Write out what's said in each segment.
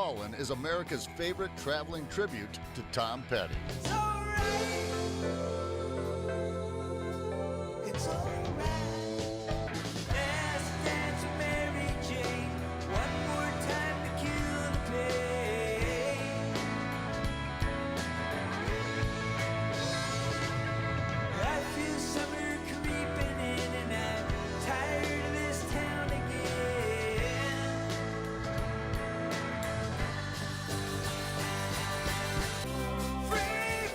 Fallen is America's favorite traveling tribute to Tom Petty. It's alright. It's alright. Let's dance, Mary Jane. One more time to kill the pain. I feel summer creeping in, and I'm tired of this town again. Free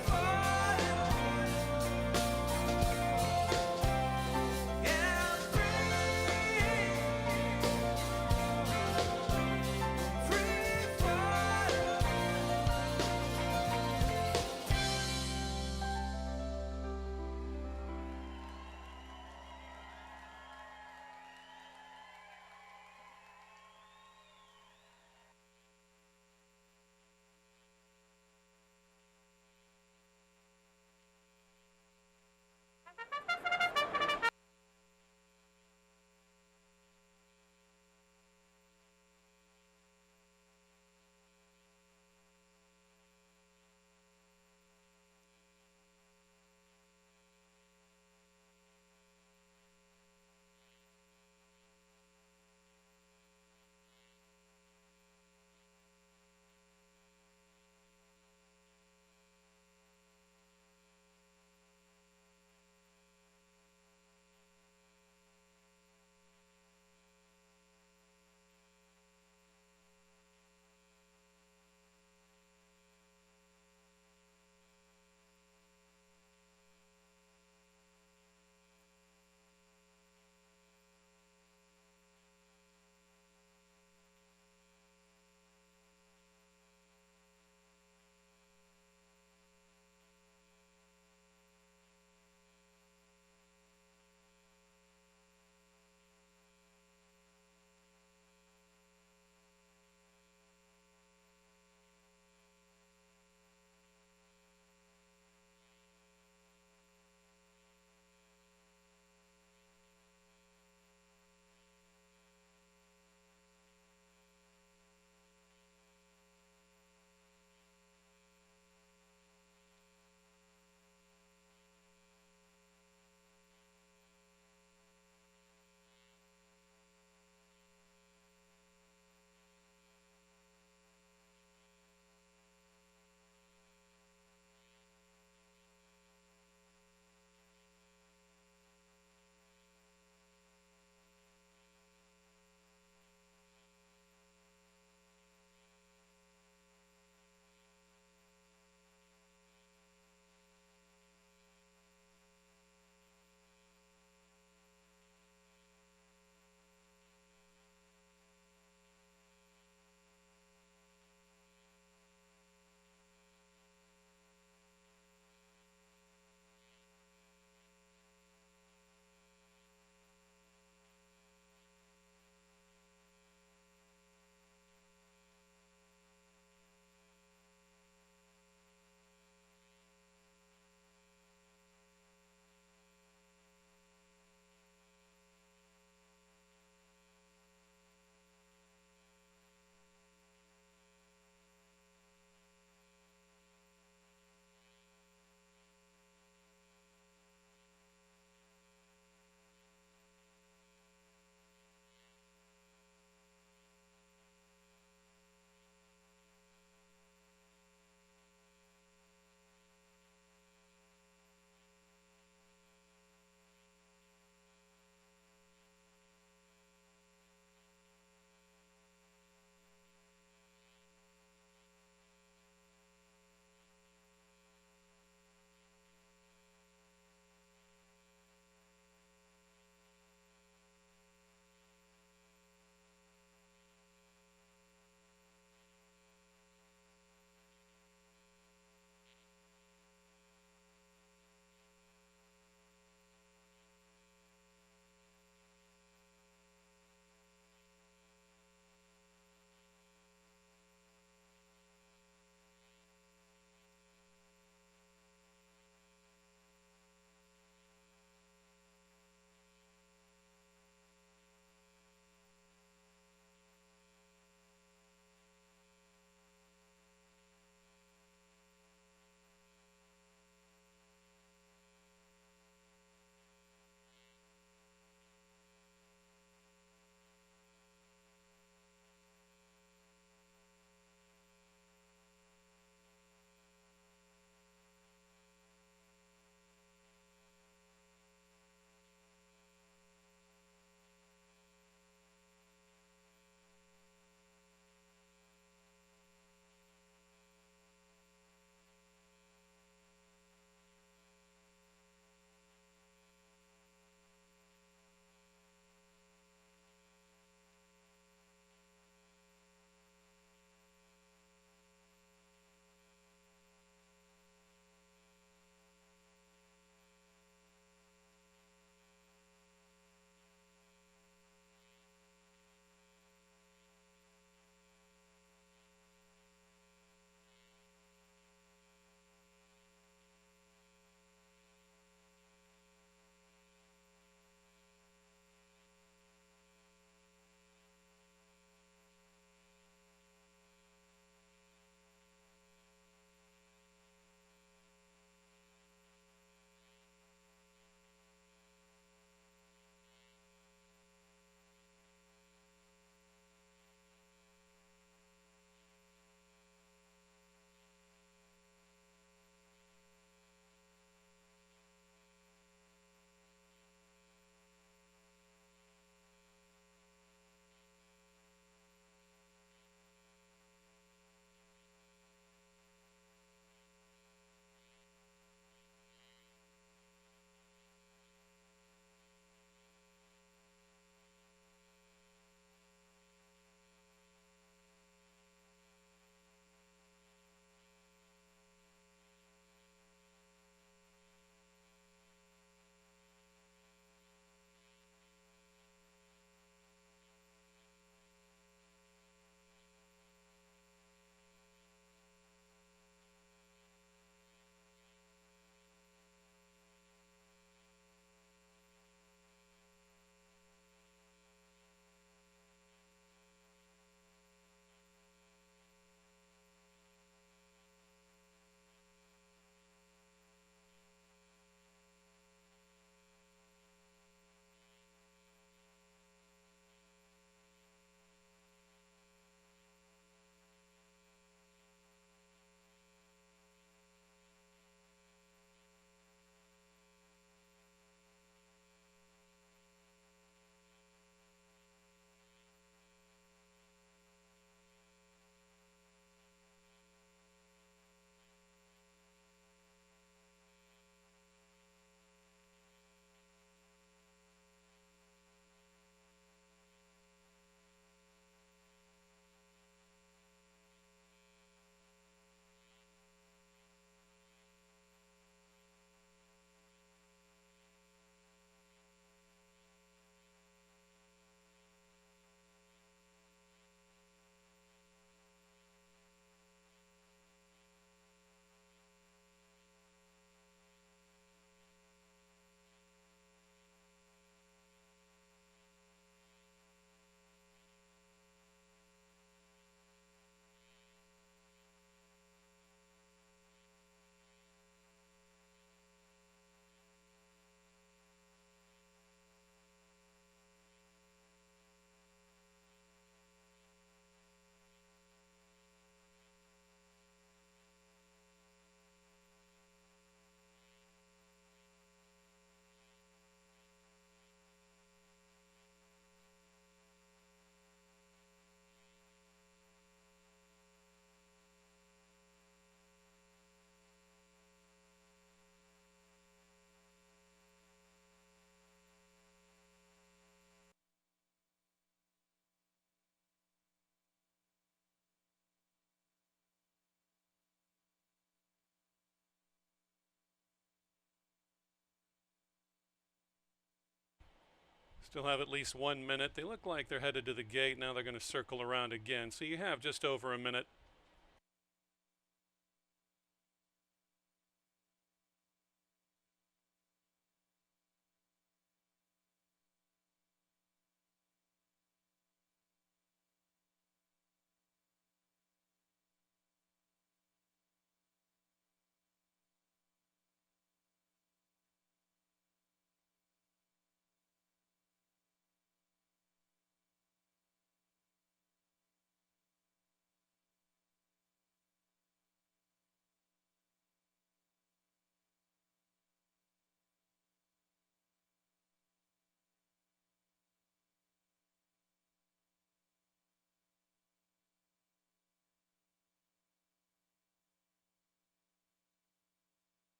Still have at least 1 minute. They look like they're headed to the gate. Now they're going to circle around again. So you have just over a minute.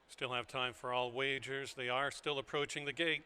Still have time for all wagers. They are still approaching the gate.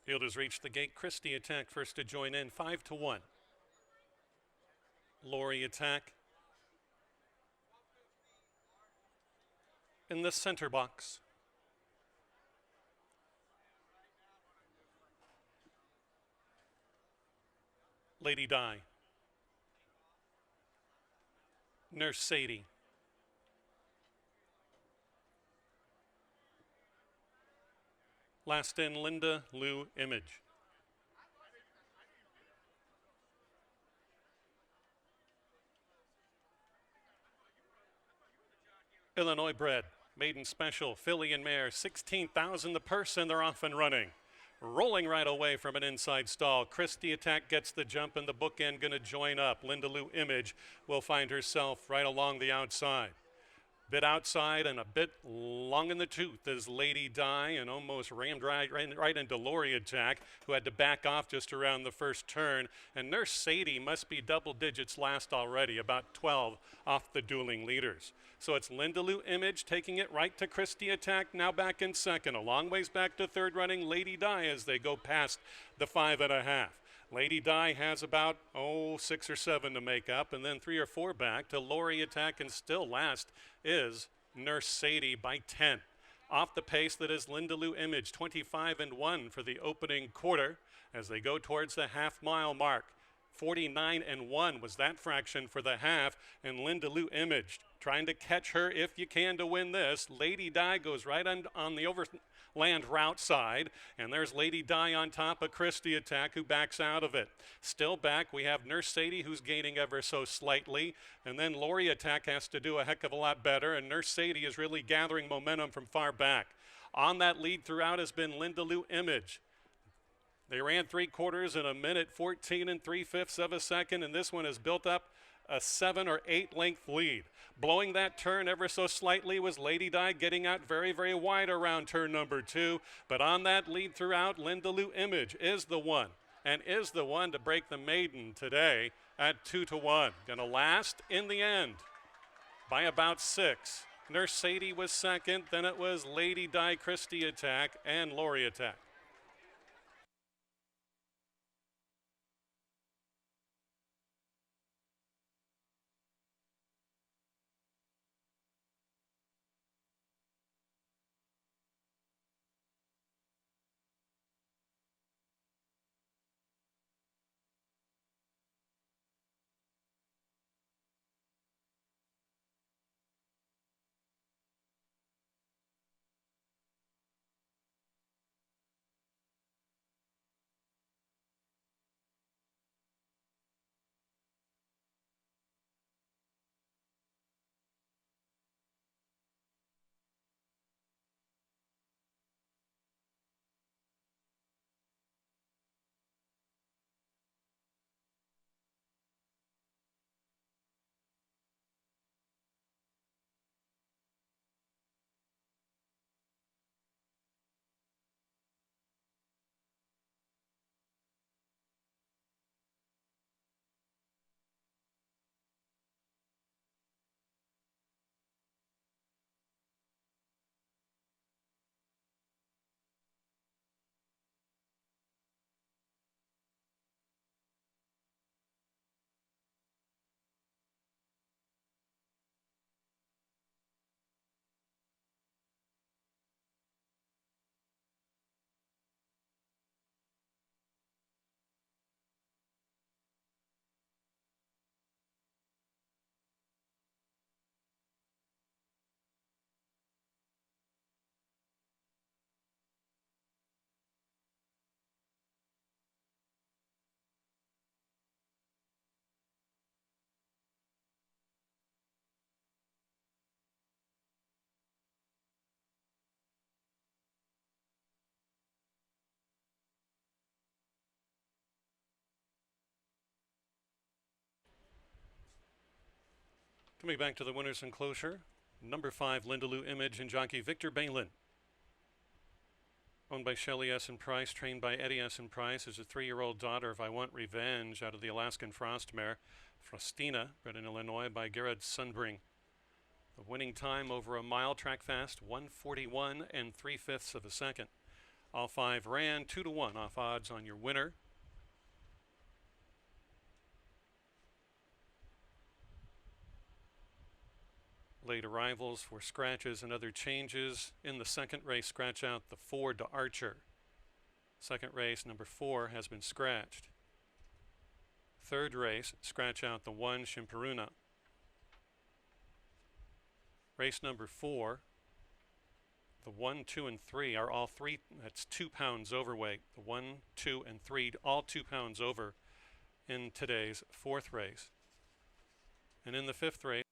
Field has reached the gate. Christie Attack first to join in, 5-1. Lori Attack in the center box. Lady Di. Nurse Sadie. Last in, Linda Lou Image. Illinois bred, maiden special, filly and mare, 16,000 the purse, and they're off and running. Rolling right away from an inside stall. Christie Attack gets the jump, and the bookend going to join up. Linda Lou Image will find herself right along the outside. Bit outside and a bit long in the tooth is Lady Di, and almost rammed right into Lori Attack, who had to back off just around the first turn. And Nurse Sadie must be double digits last already, about 12 off the dueling leaders. So it's Linda Lou Image taking it right to Christie Attack, now back in second. A long ways back to third, running Lady Di as they go past the 5.5. Lady Di has about, 6 or 7 to make up, and then 3 or 4 back to Lori Attack, and still last is Nurse Sadie by 10. Off the pace that is Linda Lou Image, 25-1 for the opening quarter as they go towards the half-mile mark. 49-1 was that fraction for the half, and Linda Lou Image trying to catch her if you can to win this. Lady Di goes right on the overland route side, and there's Lady Di on top of Christie Attack, who backs out of it. Still back, we have Nurse Sadie, who's gaining ever so slightly, and then Lori Attack has to do a heck of a lot better, and Nurse Sadie is really gathering momentum from far back. On that lead throughout has been Linda Lou Image. They ran 3/4 in a minute, 14 3/5 of a second, and this one has built up a 7 or 8 length lead. Blowing that turn ever so slightly was Lady Di, getting out very, very wide around turn number 2. But on that lead throughout, Linda Lou Image is the one, and is the one to break the maiden today at 2-1. Gonna last in the end by about 6. Nurse Sadie was second, then it was Lady Di, Christie Attack, and Lori Attack. Coming back to the winner's enclosure, number 5, Linda Lou Image and jockey Victor Balin. Owned by Shelley S. and Price, trained by Eddie S. and Price, is a 3-year-old daughter of I Want Revenge out of the Alaskan Frost mare, Frostina, bred in Illinois by Garrett Sunbring. The winning time over a mile, track fast, 1:41 3/5 of a second. All 5 ran 2-1 off odds on your winner. Late arrivals for scratches and other changes. In the second race, scratch out the 4 to Archer. Second race, number 4 has been scratched. Third race, scratch out the 1 Shimperuna. Race number 4, the 1, 2, and 3 are all 3, that's 2 pounds overweight. The 1, 2, and 3, all 2 pounds over in today's 4th race. And in the 5th race,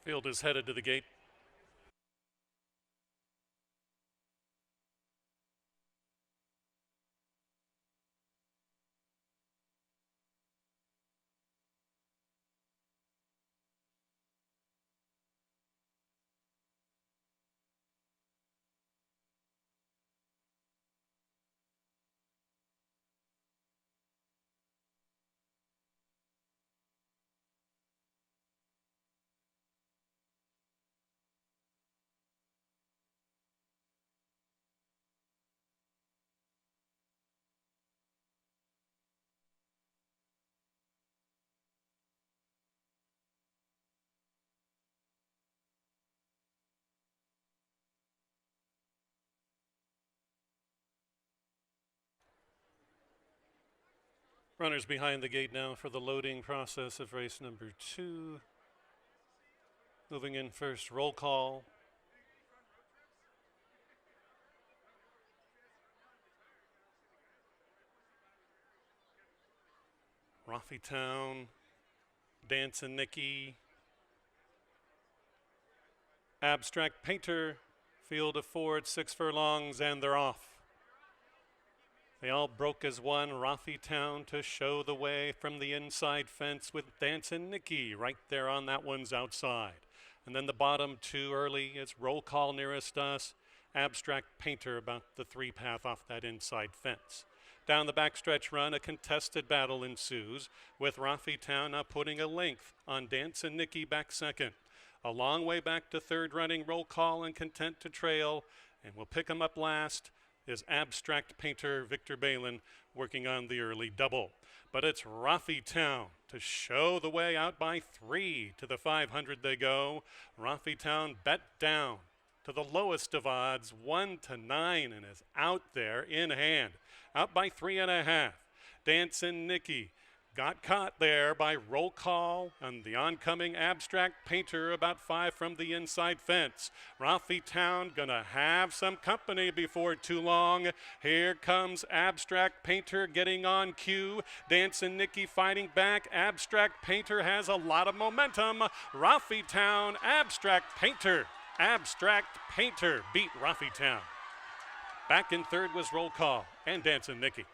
Field is headed to the gate. Runners behind the gate now for the loading process of race number 2. Moving in first, roll call. Town, Dancin' Nikki, Abstract Painter, field of 4 at 6 furlongs, and they're off. They all broke as one. Town to show the way from the inside fence with Dancin' Nikki right there on that one's outside. And then the bottom 2 early is Roll Call nearest us, Abstract Painter about the 3 path off that inside fence. Down the backstretch run, a contested battle ensues, with Town now putting a length on Dancin' Nikki back second. A long way back to third running Roll Call and Content to trail, and we'll pick him up last is Abstract Painter Victor Balin working on the early double. But it's Town to show the way out by 3 to the 500 they go. Town bet down to the lowest of odds, 1 to 9, and is out there in hand. Out by 3.5. Dancin' Nikki got caught there by Roll Call and the oncoming Abstract Painter about 5 from the inside fence. Town gonna have some company before too long. Here comes Abstract Painter getting on cue. Dancin' Nikki fighting back. Abstract Painter has a lot of momentum. Town, Abstract Painter. Abstract Painter beat Town. Back in third was Roll Call and Dancin' Nikki.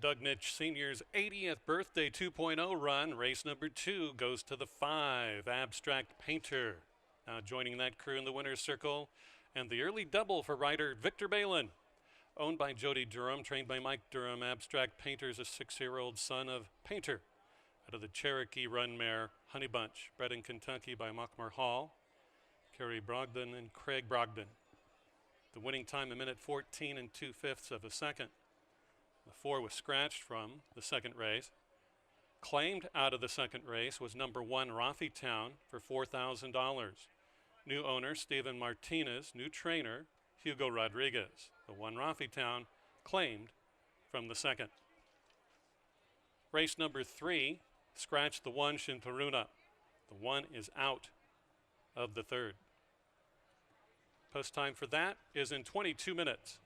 Doug Nitch Sr.'s 80th birthday 2.0 run. Race number 2 goes to the 5, Abstract Painter. Now joining that crew in the winner's circle. And the early double for rider Victor Balin. Owned by Jody Durham, trained by Mike Durham. Abstract Painter is a 6-year-old son of Painter out of the Cherokee run mare Honey Bunch, bred in Kentucky by Mockmar Hall, Kerry Brogdon, and Craig Brogdon. The winning time, 1:14 2/5 of a second. The 4 was scratched from the second race. Claimed out of the second race was number 1 Rothy Town for $4,000. New owner Steven Martinez, new trainer Hugo Rodriguez. The 1 Rothy Town claimed from the second. Race number 3 scratched the 1 Shintaruna. The 1 is out of the third. Post time for that is in 22 minutes.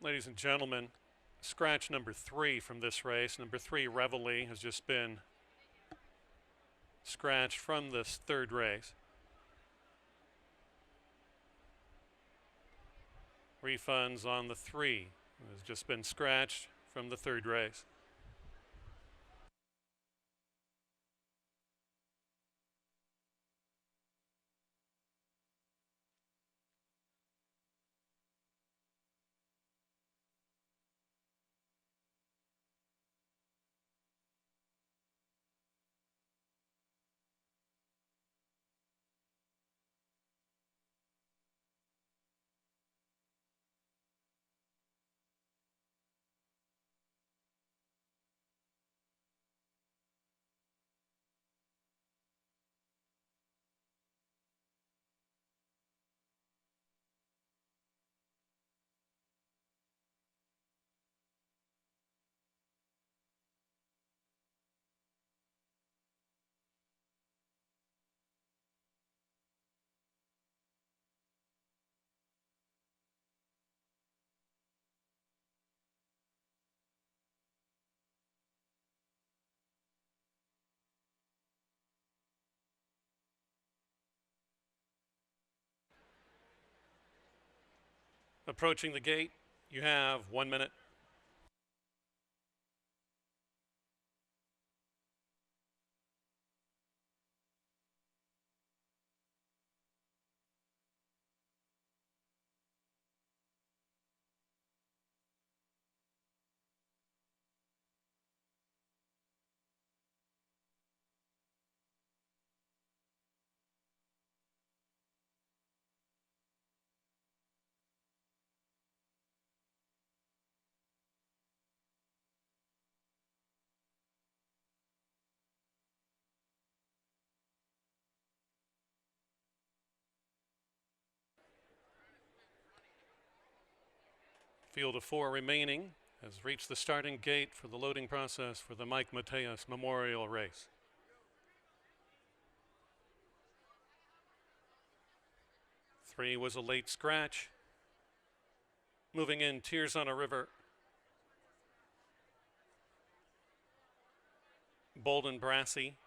Ladies and gentlemen, scratch number 3 from this race. Number 3, Reveille, has just been scratched from this third race. Refunds on the 3 has just been scratched from the third race. Approaching the gate, you have 1 minute. Field of 4 remaining has reached the starting gate for the loading process for the Mike Mateus Memorial Race. Three was a late scratch. Moving in, Tears on a River. Bold and Brassy.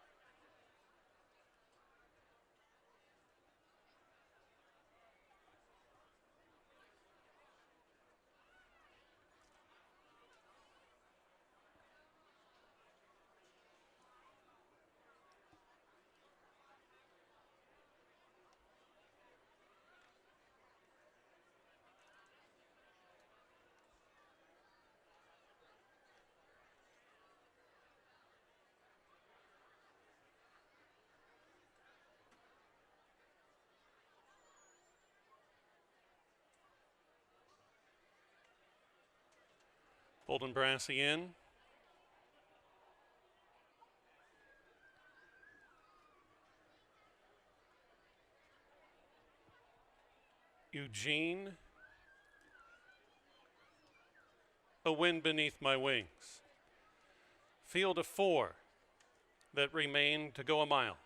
Bold and Brassy in. Eugene A Wind Beneath My Wings. Field of 4 that remain to go a mile.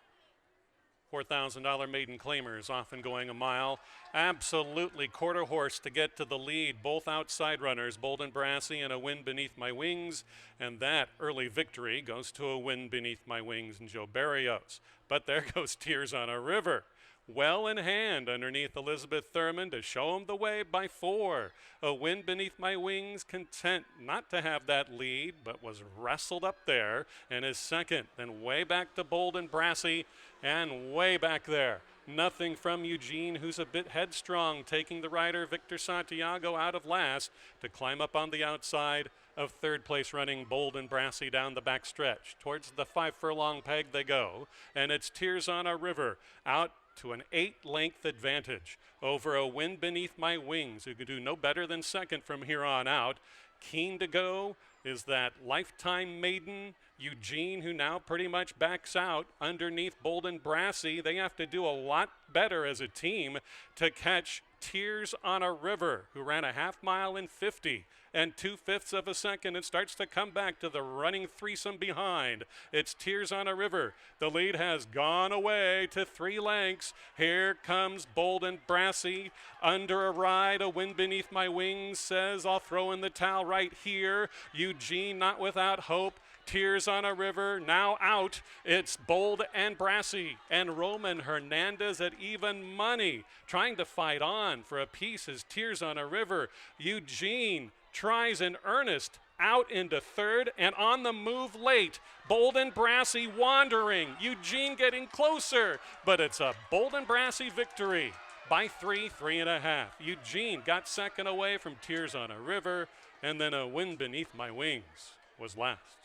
$4,000 maiden claimers often going a mile. Absolutely quarter horse to get to the lead. Both outside runners, Bold and Brassy and A Wind Beneath My Wings. And that early victory goes to A Wind Beneath My Wings and Joe Barrios. But there goes Tears on a River. Well in hand underneath Elizabeth Thurman to show him the way by 4. A Wind Beneath My Wings, content not to have that lead, but was wrestled up there and is second. Then way back to Bold and Brassy and way back there. Nothing from Eugene, who's a bit headstrong, taking the rider Victor Santiago out of last to climb up on the outside of third place running Bold and Brassy down the back stretch. Towards the 5 furlong peg they go, and it's Tears on a River out to an 8-length advantage over A Wind Beneath My Wings, who could do no better than second from here on out. Keen to go is that Lifetime Maiden, Eugene, who now pretty much backs out underneath Bold and Brassy. They have to do a lot better as a team to catch Tears on a River, who ran a half mile in 50 and 2/5 of a second and starts to come back to the running threesome behind. It's Tears on a River. The lead has gone away to 3 lengths. Here comes Bold and Brassy under a ride. A Wind Beneath My Wings says, I'll throw in the towel right here. Eugene not without hope. Tears on a River now out. It's Bold and Brassy and Roman Hernandez at even money, trying to fight on for a piece as Tears on a River. Eugene tries in earnest out into third and on the move late. Bold and Brassy wandering. Eugene getting closer, but it's a Bold and Brassy victory by 3.5. Eugene got second away from Tears on a River, and then A Wind Beneath My Wings was last.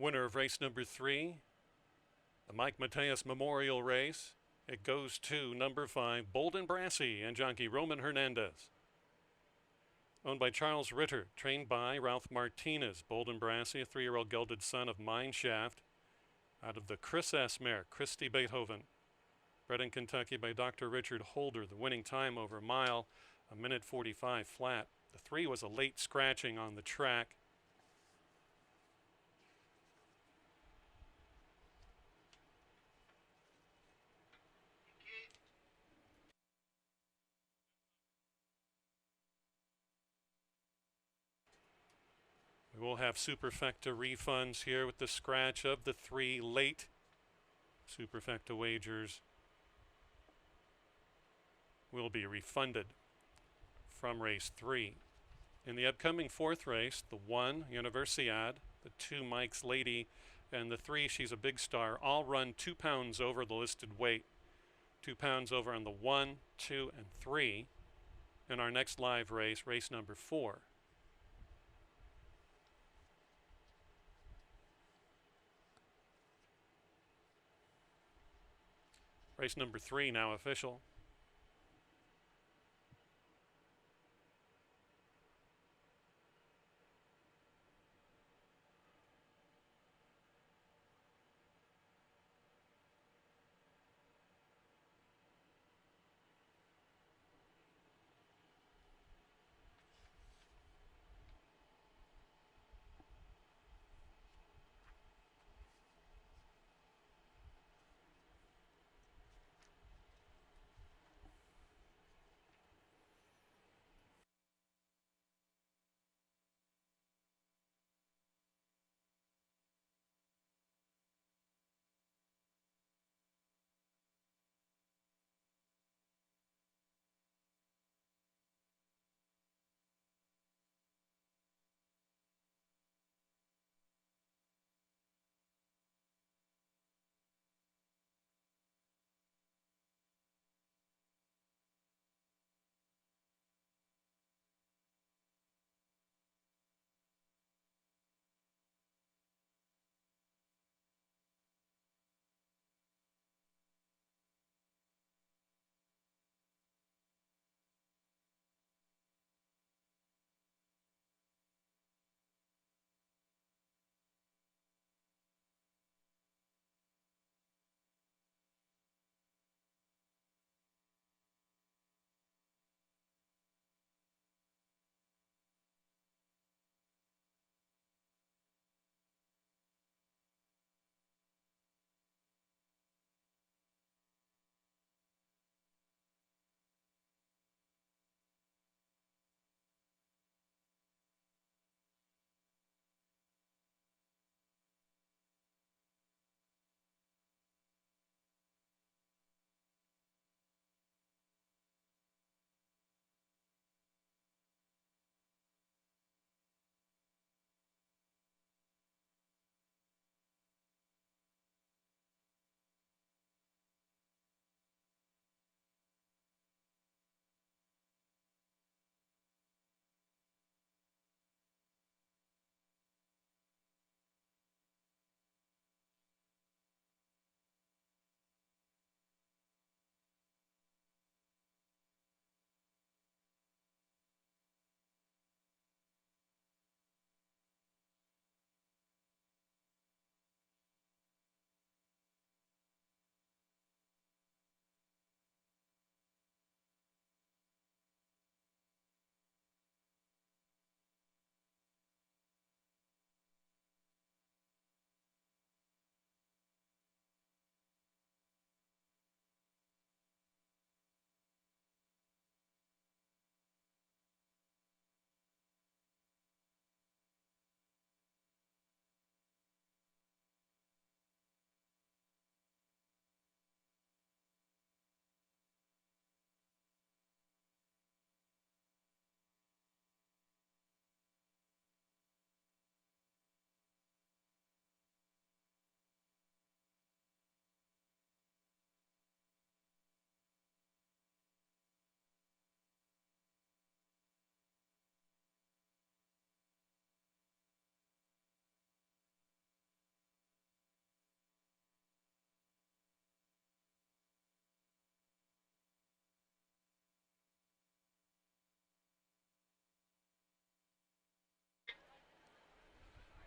Winner of race number 3, the Mike Mateus Memorial Race. It goes to number 5, Bold and Brassy and jockey Roman Hernandez. Owned by Charles Ritter, trained by Ralph Martinez. Bold and Brassy, a 3-year-old gelded son of Mineshaft, out of the Chris S. mare, Christy Beethoven. Bred in Kentucky by Dr. Richard Holder. The winning time over a mile A minute 45 flat. The 3 was a late scratching on the track. We will have Superfecta refunds here with the scratch of the 3 late. Superfecta wagers will be refunded from race 3. In the upcoming 4th race, the 1, Universiad, the 2, Mike's Lady, and the 3, She's a Big Star, all run 2 pounds over the listed weight. 2 pounds over on the 1, 2, and 3 in our next live race, race number 4. Race number 3 now official.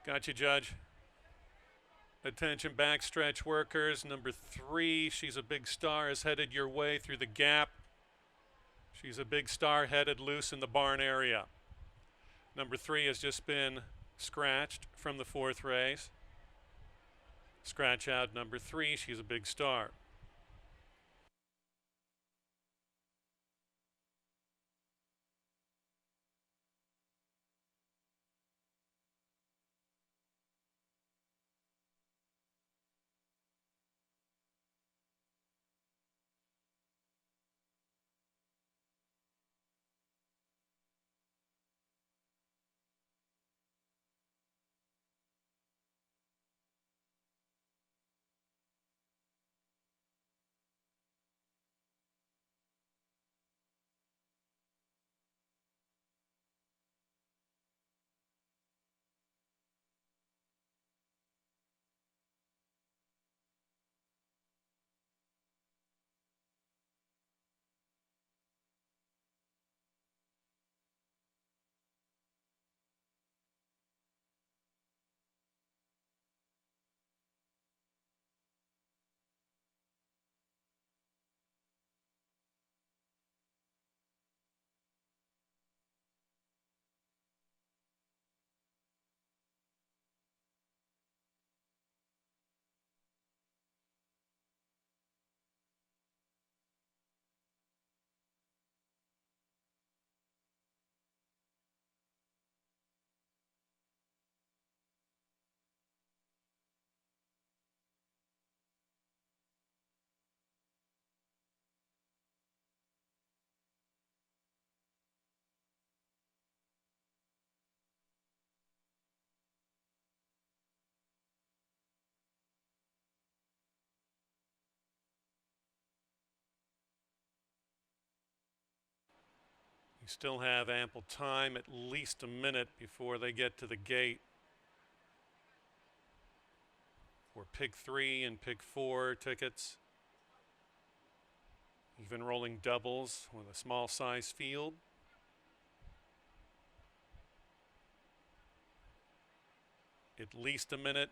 Got you, Judge. Attention backstretch workers. Number 3, She's a Big Star, is headed your way through the gap. She's a big star headed loose in the barn area. Number 3 has just been scratched from the 4th race. Scratch out number 3. She's a big star. You still have ample time, at least a minute before they get to the gate for Pig 3 and Pig 4 tickets. Even rolling doubles with a small size field. At least a minute.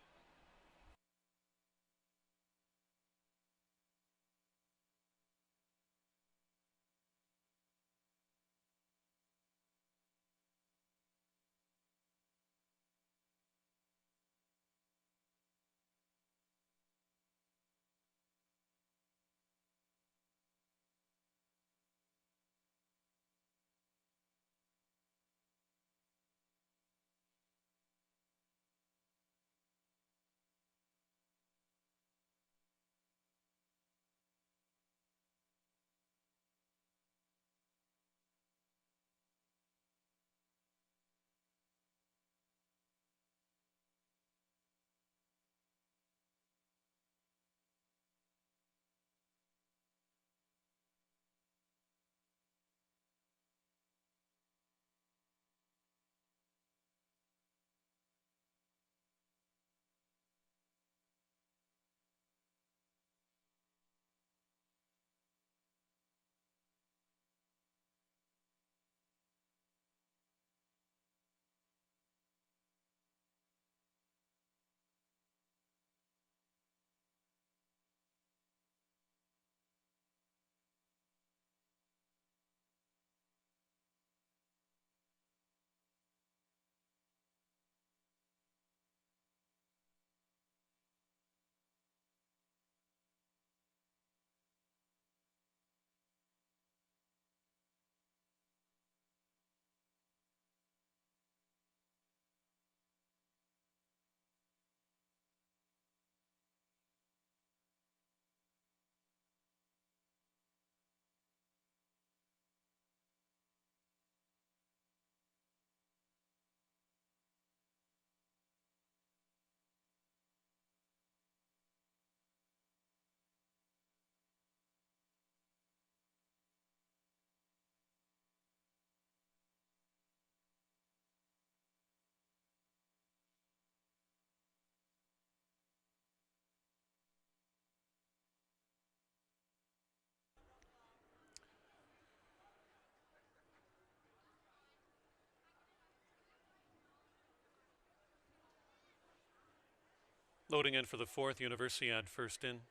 Loading in for the 4th, Universiad first in.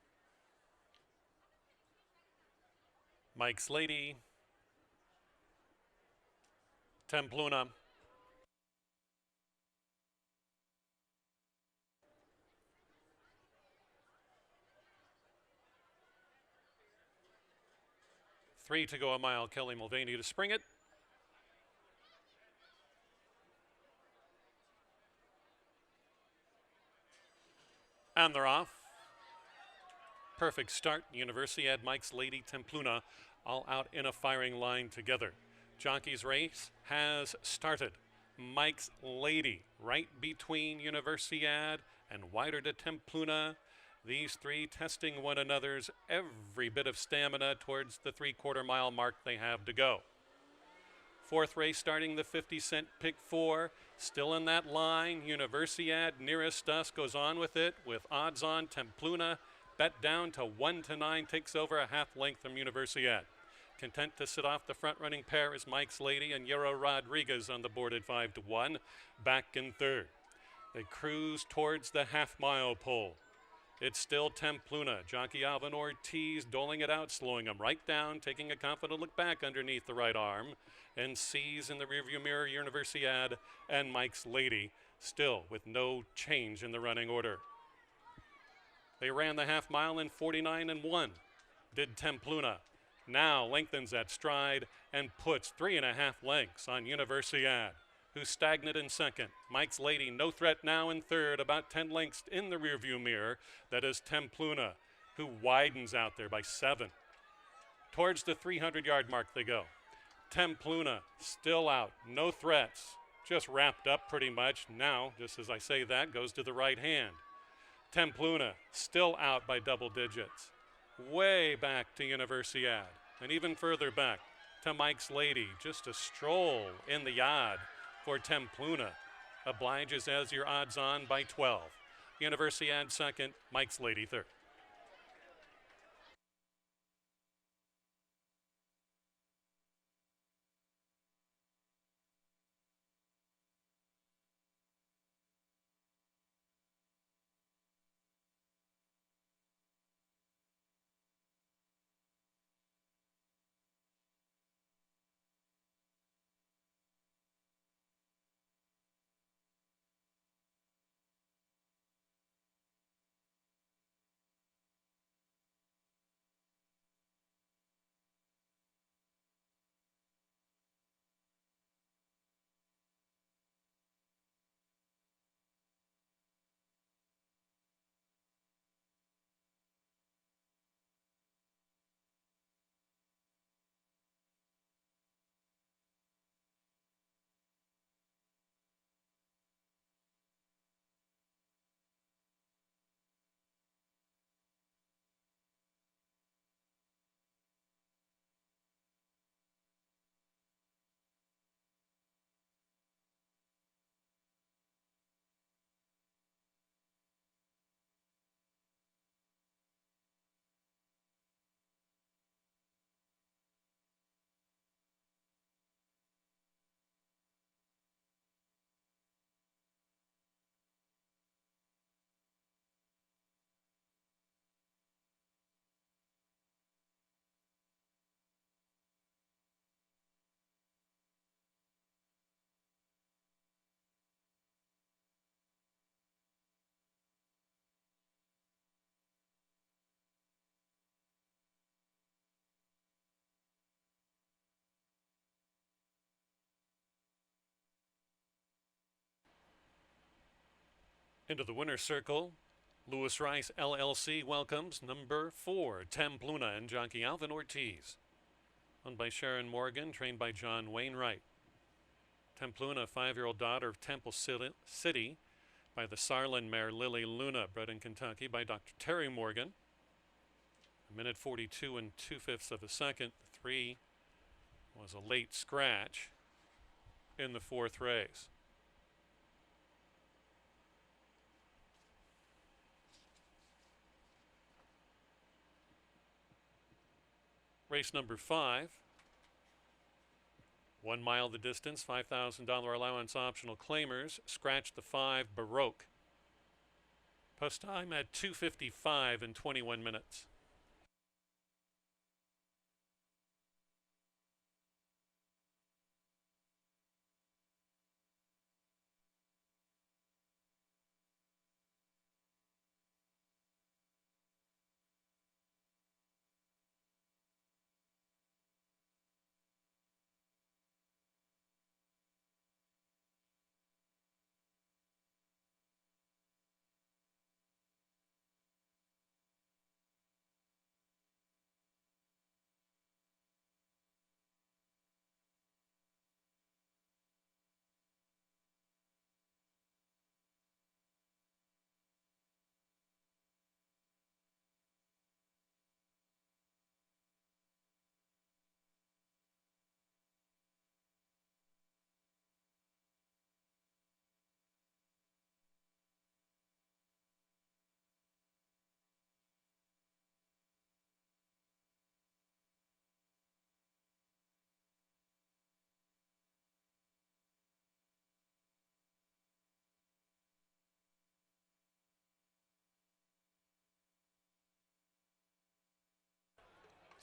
Mike's Lady, Templuna. Three to go a mile. Kelly Mulvaney to spring it. And they're off. Perfect start. Universiad, Mike's Lady, Templuna all out in a firing line together. Jockey's race has started. Mike's Lady right between Universiad and wider to Templuna. These three testing one another's every bit of stamina towards the 3/4 mile mark they have to go. Fourth race starting the 50-cent pick four. Still in that line. Universiad nearest us goes on with it with odds on. Templuna bet down to 1-9, takes over a half length from Universiad. Content to sit off the front running pair is Mike's Lady and Yero Rodriguez on the board at 5-1. Back in third. They cruise towards the half mile pole. It's still Templuna. Jockey Alvin Ortiz doling it out, slowing him right down, taking a confident look back underneath the right arm, and sees in the rearview mirror Universiad and Mike's Lady, still with no change in the running order. They ran the half mile in 49-1, did Templuna. Now lengthens at stride and puts 3.5 lengths on Universiad, who's stagnant in second. Mike's Lady, no threat now in third, about 10 lengths in the rearview mirror. That is Templuna, who widens out there by 7. Towards the 300-yard mark they go. Templuna still out, no threats, just wrapped up pretty much. Now, just as I say that, goes to the right hand. Templuna still out by double digits. Way back to Universiad, and even further back to Mike's Lady. Just a stroll in the yard for Templuna. Obliges as your odds on by 12. Universiad second, Mike's Lady third. Into the winner's circle, Lewis Rice LLC welcomes number 4, Templuna, and jockey Alvin Ortiz. Owned by Sharon Morgan, trained by John Wainwright. Templuna, 5-year-old daughter of Temple City by the Sarlin mare Lily Luna, bred in Kentucky by Dr. Terry Morgan. 1:42 2/5 of a second. The 3 was a late scratch in the 4th race. Race number 5. 1 mile the distance, $5,000 allowance optional claimers. Scratch the 5 Baroque. Post time at 2:55 in 21 minutes.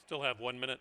Still have 1 minute.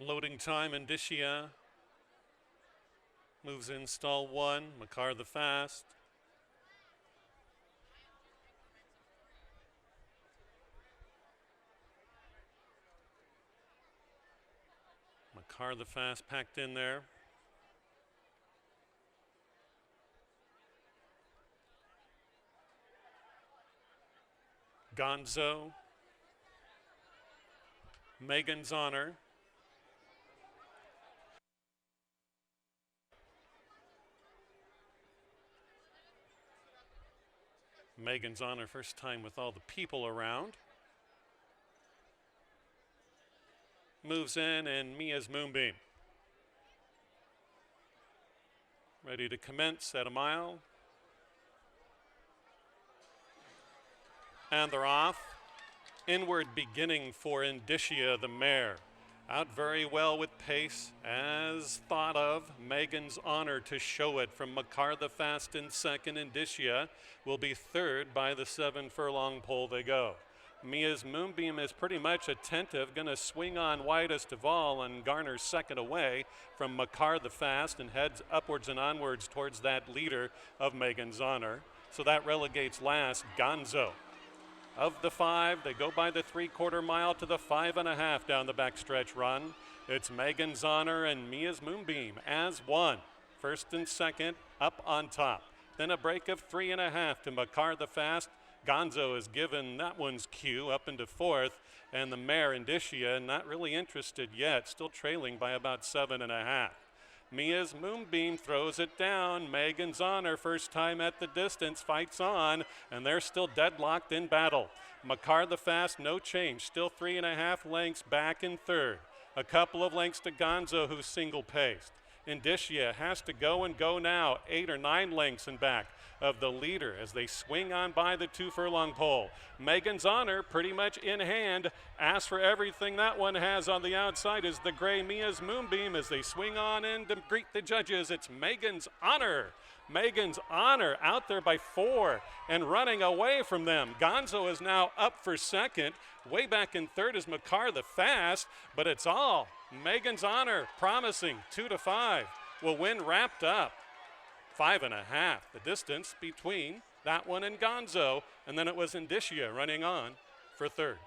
Loading time, Indicia moves in stall 1, Makar the Fast. Makar the Fast packed in there. Gonzo, Megan's Honor, Megan's Honor, first time with all the people around. Moves in, and Mia's Moonbeam. Ready to commence at a mile. And they're off. Inward beginning for Indicia, the mare. Out very well with pace, as thought of. Megan's Honor to show it from Makar the Fast in second. Indicia will be third. By the 7 furlong pole they go. Mia's Moonbeam is pretty much attentive, going to swing on widest of all and garners second away from Makar the Fast and heads upwards and onwards towards that leader of Megan's Honor. So that relegates last Gonzo. Of the 5, they go by the 3/4 mile to the 5.5 down the backstretch run. It's Megan's Honor and Mia's Moonbeam as one. First and second up on top. Then a break of 3.5 to Makar the Fast. Gonzo is given that one's cue up into 4th, and the mare Indicia not really interested yet, still trailing by about 7.5. Mia's Moonbeam throws it down. Megan's Honor, first time at the distance, fights on, and they're still deadlocked in battle. Makar the Fast, no change, still 3.5 lengths back in third. A couple of lengths to Gonzo, who's single-paced. Indicia has to go and go now, 8 or 9 lengths in back of the leader as they swing on by the 2 furlong pole. Megan's Honor pretty much in hand. As for everything that one has on the outside is the gray Mia's Moonbeam as they swing on in to greet the judges. It's Megan's Honor. Megan's Honor out there by 4 and running away from them. Gonzo is now up for second. Way back in third is Makar the Fast, but it's all Megan's Honor promising 2 to 5. Will win wrapped up 5.5. The distance between that one and Gonzo, and then it was Indicia running on for third.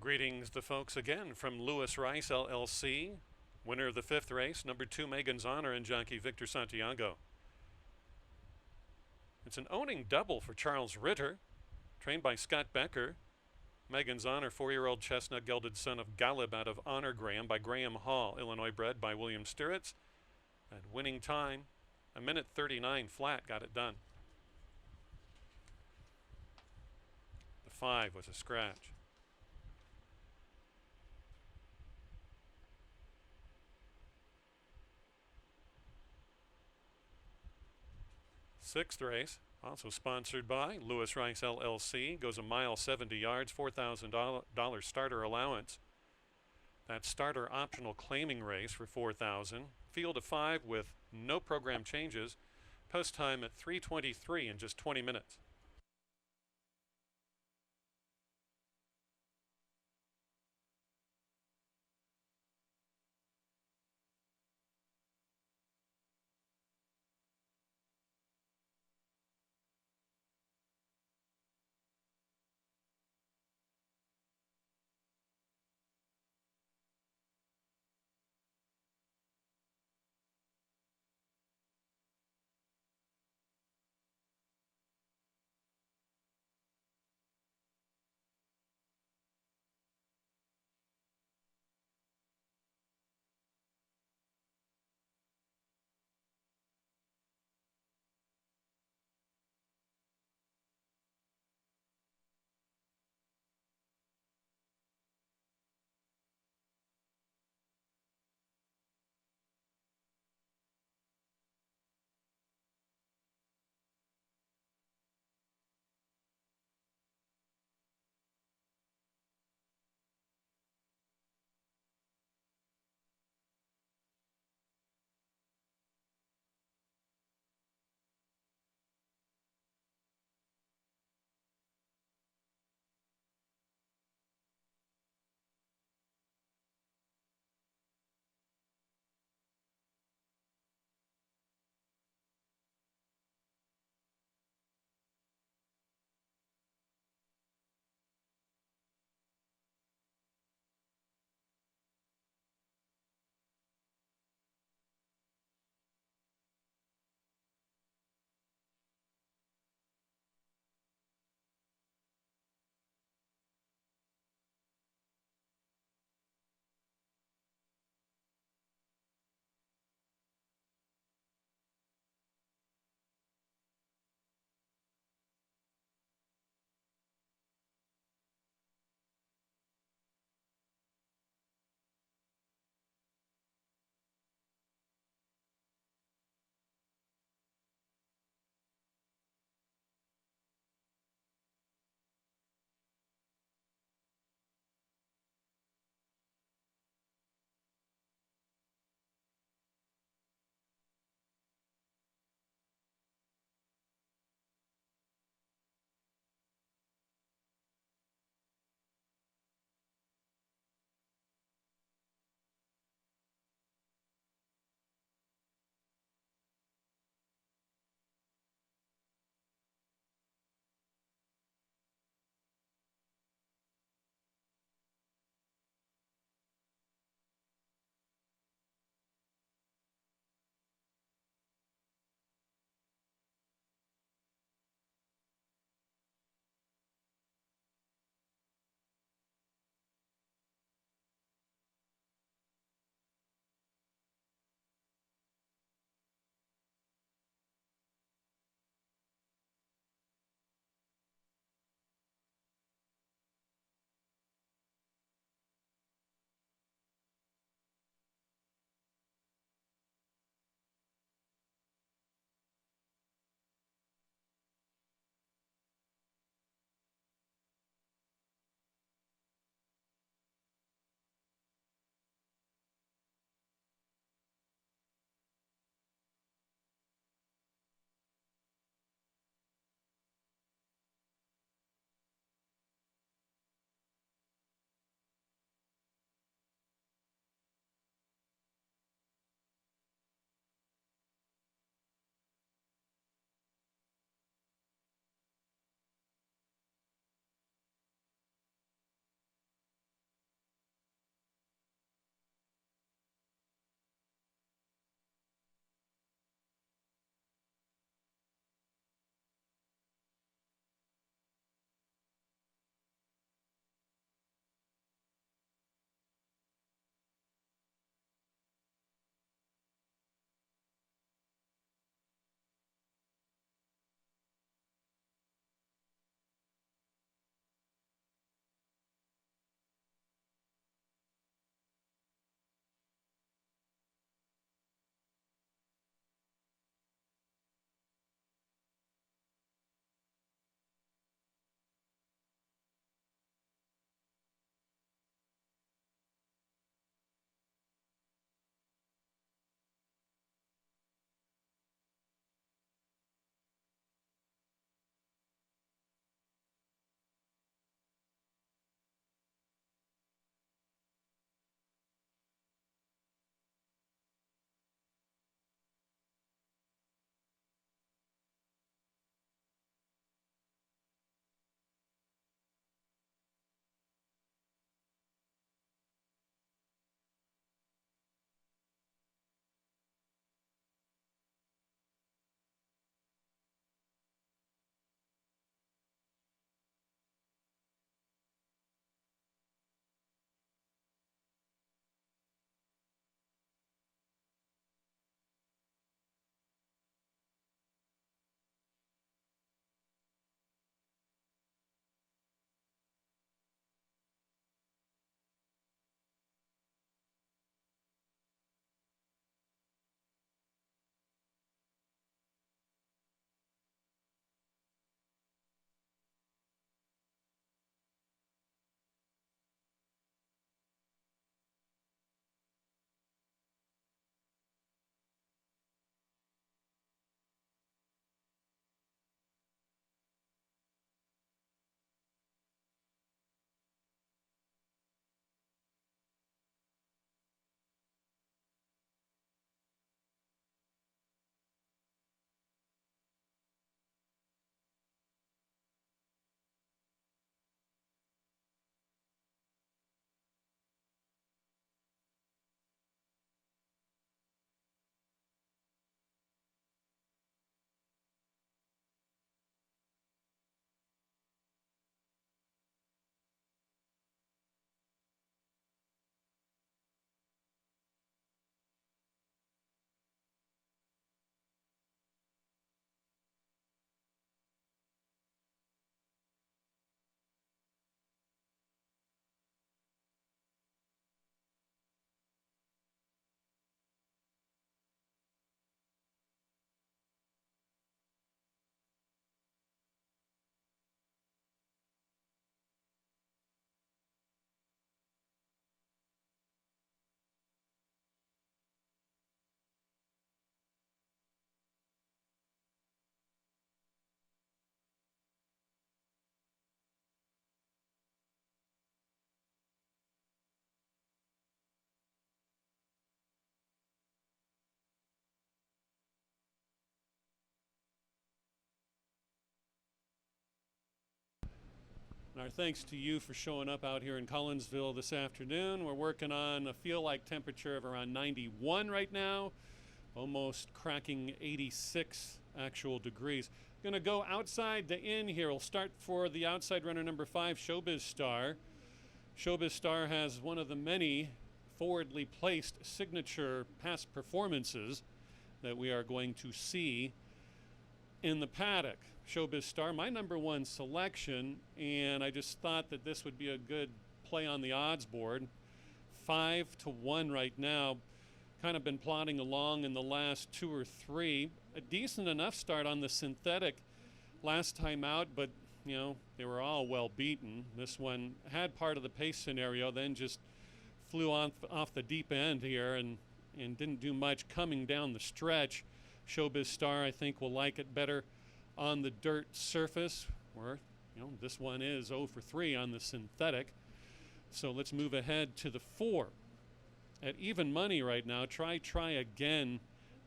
Greetings the folks again from Lewis Rice LLC. Winner of the 5th race, number 2 Megan's Honor and jockey Victor Santiago. It's an owning double for Charles Ritter, trained by Scott Becker. Megan's Honor, 4-year-old chestnut gelded son of Galib out of Honor Graham by Graham Hall, Illinois bred by William Sturritz. And winning time, 1:39 flat, got it done. The 5 was a scratch. Sixth race, also sponsored by Lewis Rice LLC, goes a mile 70 yards, $4,000 starter allowance. That starter optional claiming race for $4,000. Field of 5 with no program changes. Post time at 3:23 in just 20 minutes. Our thanks to you for showing up out here in Collinsville this afternoon. We're working on a feel-like temperature of around 91 right now, almost cracking 86 actual degrees. Going to go outside to in here. We'll start for the outside runner number 5, Showbiz Star. Showbiz Star has one of the many forwardly placed signature past performances that we are going to see in the paddock. Showbiz Star, my number 1 selection, and I just thought that this would be a good play on the odds board. 5-1 right now. Kind of been plodding along in the last 2 or 3. A decent enough start on the synthetic last time out, but you know, they were all well beaten. This one had part of the pace scenario, then just flew off the deep end here and didn't do much coming down the stretch. Showbiz Star, I think, will like it better on the dirt surface, where, you know, this one is 0 for 3 on the synthetic. So let's move ahead to the 4. At even money right now, try again.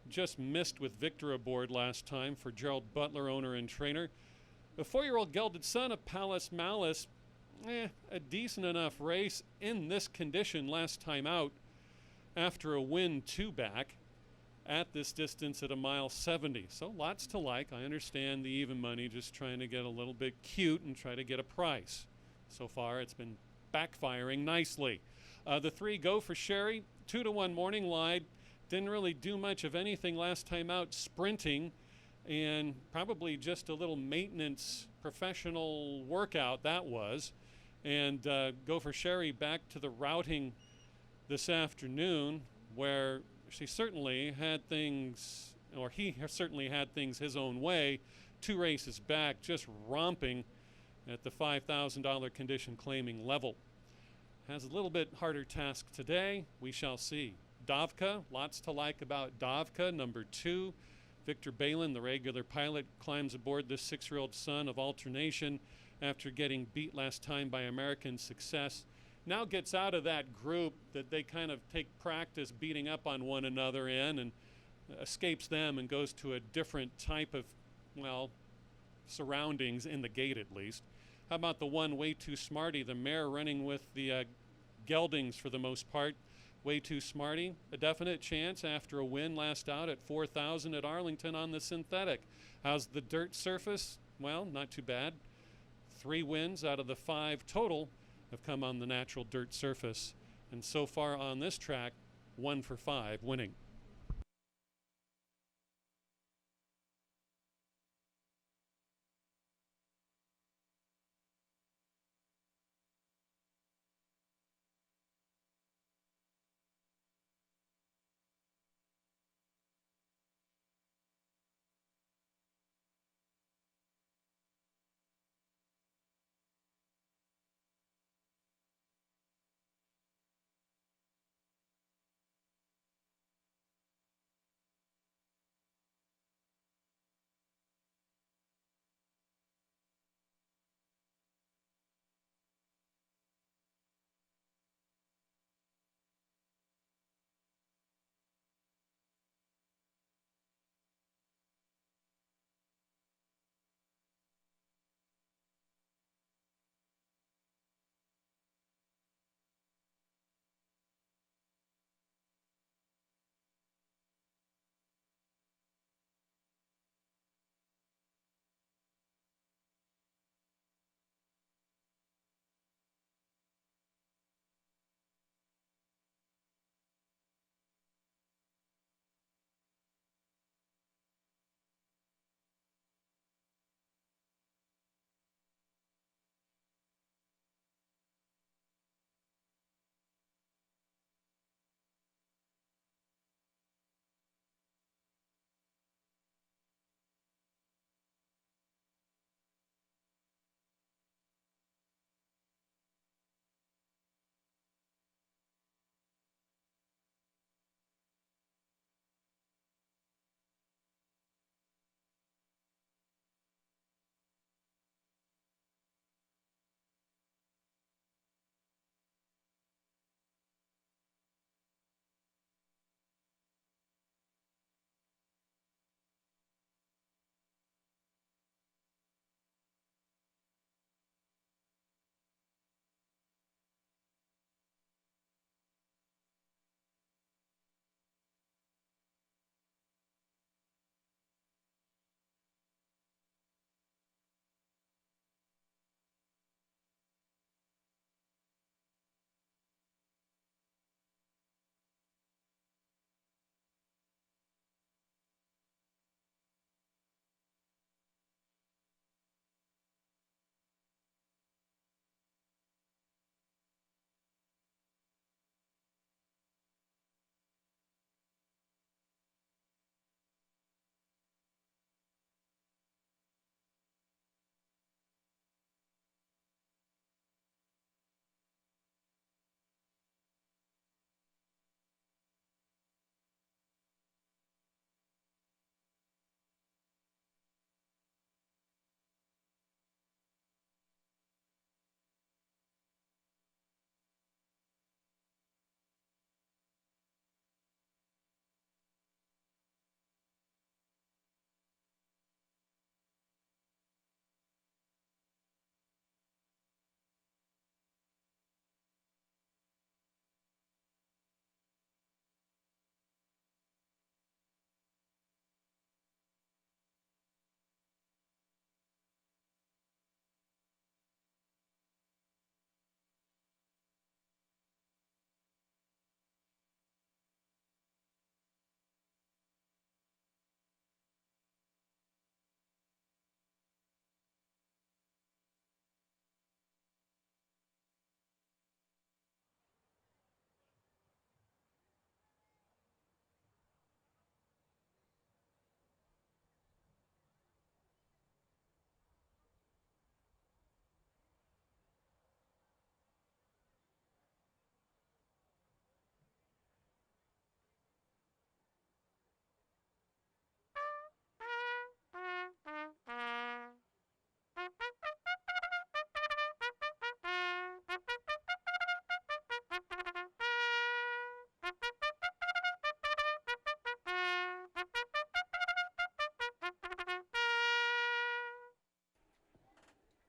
Just missed with Victor aboard last time for Gerald Butler, owner and trainer. The 4-year-old gelded son of Palace Malice, a decent enough race in this condition last time out after a win 2 back at this distance at 1:70 miles. So lots to like. I understand the even money, just trying to get a little bit cute and try to get a price. So far it's been backfiring nicely. The 3, Go for Sherry, 2-1 Morning Light. Didn't really do much of anything last time out sprinting, and probably just a little maintenance professional workout that was. And Go for Sherry back to the routing this afternoon, where she certainly had things, or he certainly had things his own way. 2 races back, just romping at the $5,000 condition claiming level. Has a little bit harder task today. We shall see. Davka, lots to like about Davka, number 2. Victor Balin, the regular pilot, climbs aboard this 6-year-old son of alternation after getting beat last time by American Success. Now gets out of that group that they kind of take practice beating up on one another in, and escapes them and goes to a different type of, well, surroundings in the gate at least. How about the 1, Way Too Smarty, the mare running with the geldings for the most part. Way Too Smarty, a definite chance after a win last out at 4,000 at Arlington on the synthetic. How's the dirt surface? Well, not too bad. 3 wins out of the 5 total have come on the natural dirt surface. And so far on this track, 1 for 5 winning.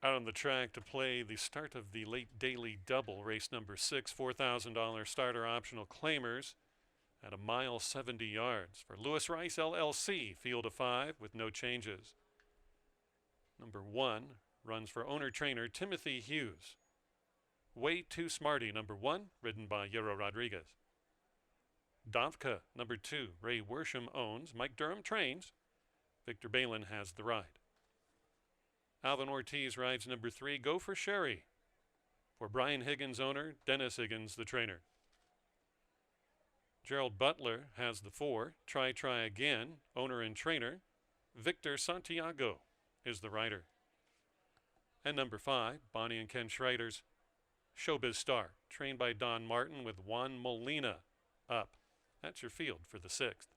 Out on the track to play the start of the late daily double, race number 6, $4,000 starter optional claimers at a mile 70 yards for Lewis Rice LLC, field of 5 with no changes. Number 1 runs for owner-trainer Timothy Hughes. Way Too Smarty, number 1, ridden by Yero Rodriguez. Davka, number 2, Ray Worsham owns. Mike Durham trains. Victor Balin has the ride. Alvin Ortiz rides number 3, Go for Sherry. For Brian Higgins owner, Dennis Higgins the trainer. Gerald Butler has the 4, Try Again, owner and trainer. Victor Santiago is the rider. And number 5, Bonnie and Ken Schreider's Showbiz Star, trained by Don Martin with Juan Molina up. That's your field for the 6th.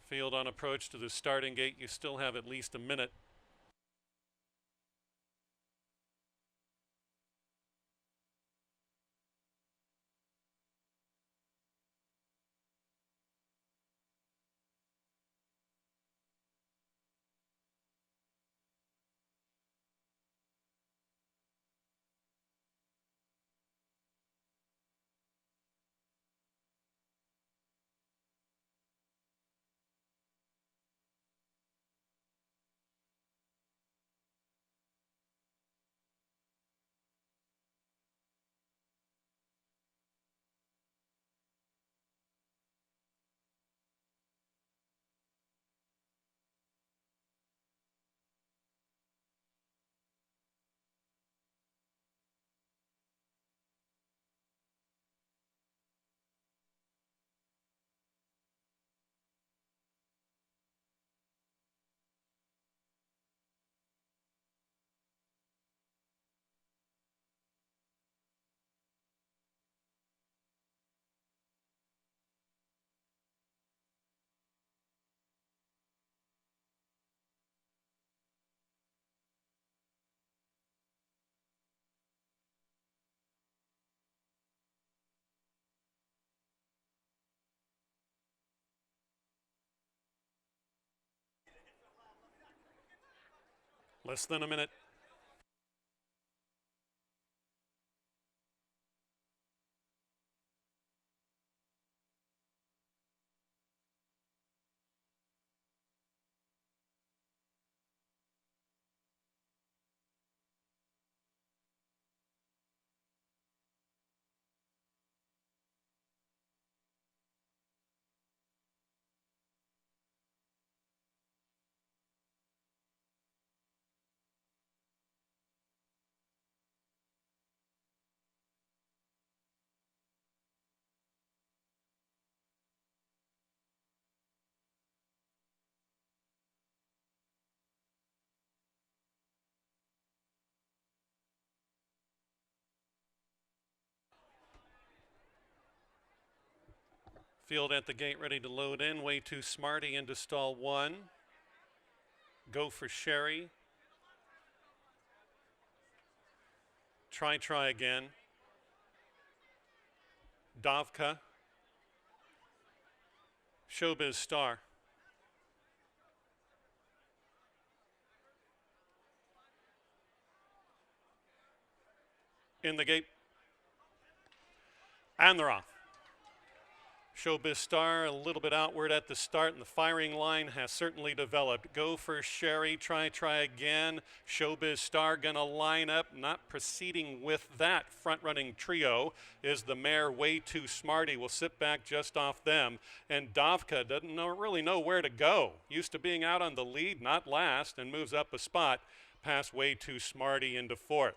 Field on approach to the starting gate. You still have at least a minute. Less than a minute. Field at the gate ready to load in. Way Too Smarty into stall 1. Go for Sherry. Try again. Davka. Showbiz Star. In the gate. And they're off. Showbiz Star a little bit outward at the start, and the firing line has certainly developed. Go for Sherry, try again. Showbiz Star gonna line up. Not proceeding with that front-running trio is the mare Way Too Smarty. Will sit back just off them, and Davka doesn't really know where to go. Used to being out on the lead, not last, and moves up a spot past Way Too Smarty into 4th.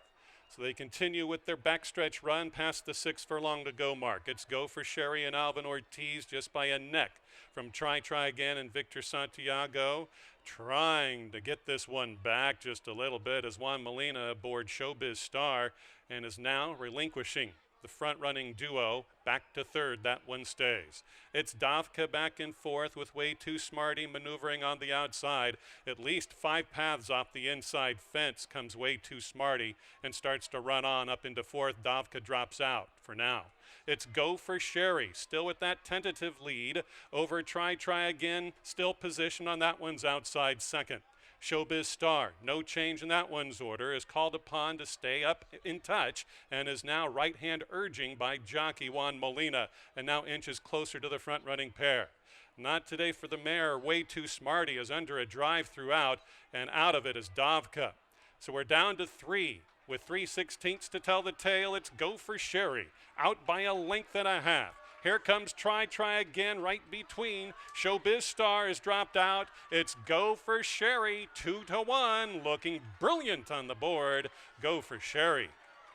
So they continue with their backstretch run past the 6 furlong to go mark. It's Go for Sherry and Alvin Ortiz just by a neck from Try Again and Victor Santiago. Trying to get this one back just a little bit as Juan Molina aboard Showbiz Star and is now relinquishing the front-running duo back to 3rd. That one stays. It's Davka back in 4th with Way Too Smarty maneuvering on the outside. At least 5 paths off the inside fence comes Way Too Smarty and starts to run on up into 4th. Davka drops out for now. It's Go for Sherry, still with that tentative lead over Try Again, still positioned on that one's outside 2nd. Showbiz Star, no change in that one's order, is called upon to stay up in touch and is now right-hand urging by jockey Juan Molina and now inches closer to the front-running pair. Not today for the mare. Way Too Smarty is under a drive throughout, and out of it is Davka. So we're down to 3. With 3/16 to tell the tale, it's Go for Sherry, out by a length and a half. Here comes Try Again right between. Showbiz Star has dropped out. It's Go for Sherry, 2-1, looking brilliant on the board. Go for Sherry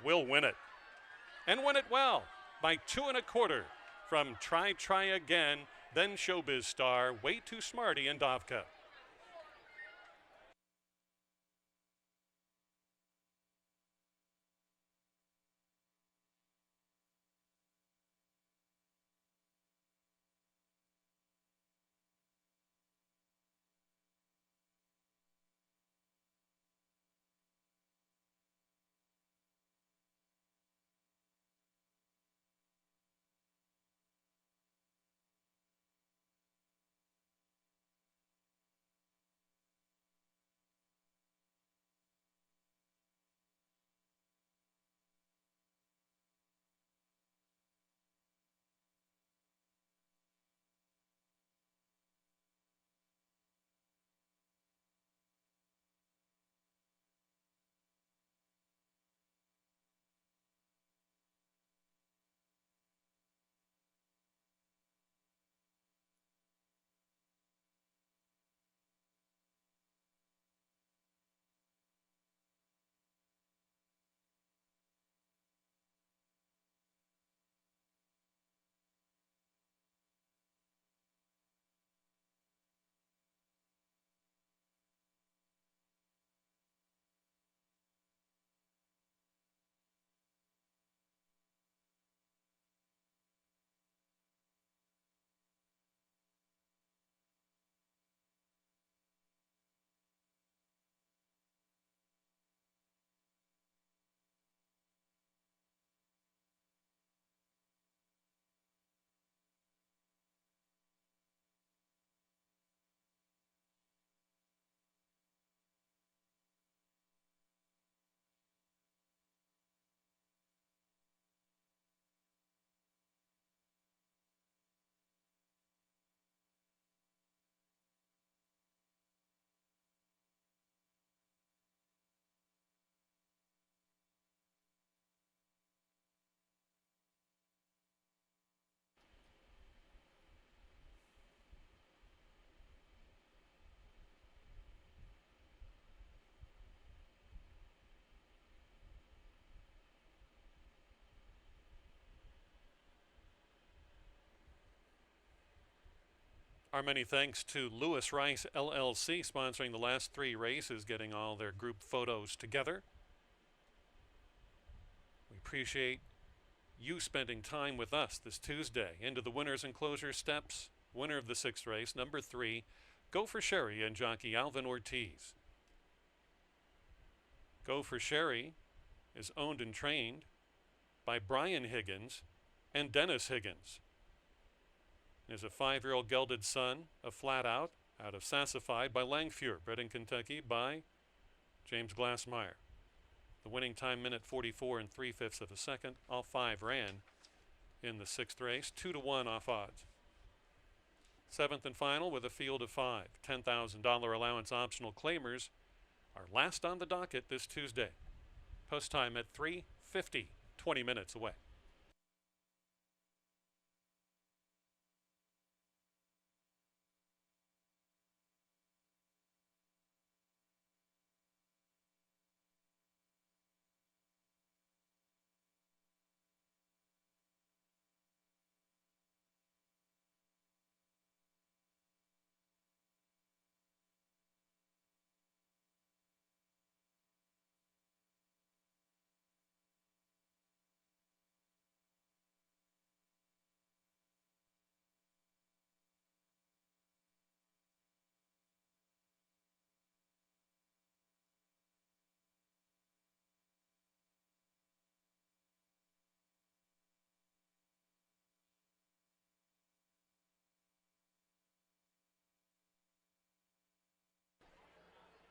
will win it, and win it well by 2 1/4 from Try Again, then Showbiz Star, Way Too Smarty, and Davka. Our many thanks to Lewis Rice LLC sponsoring the last 3 races, getting all their group photos together. We appreciate you spending time with us this Tuesday. Into the winners and closers steps. Winner of the 6th race, number 3, Go for Sherry and jockey Alvin Ortiz. Go for Sherry is owned and trained by Brian Higgins and Dennis Higgins. Is a 5-year-old gelded son of Flat Out of Sassified by Langfure, bred in Kentucky by James Glassmeyer. The winning time, minute 44 and 3/5 of a second. All 5 ran in the 6th race, 2-1 off odds. 7th and final with a field of 5. $10,000 allowance optional claimers are last on the docket this Tuesday. Post time at 3:50, 20 minutes away.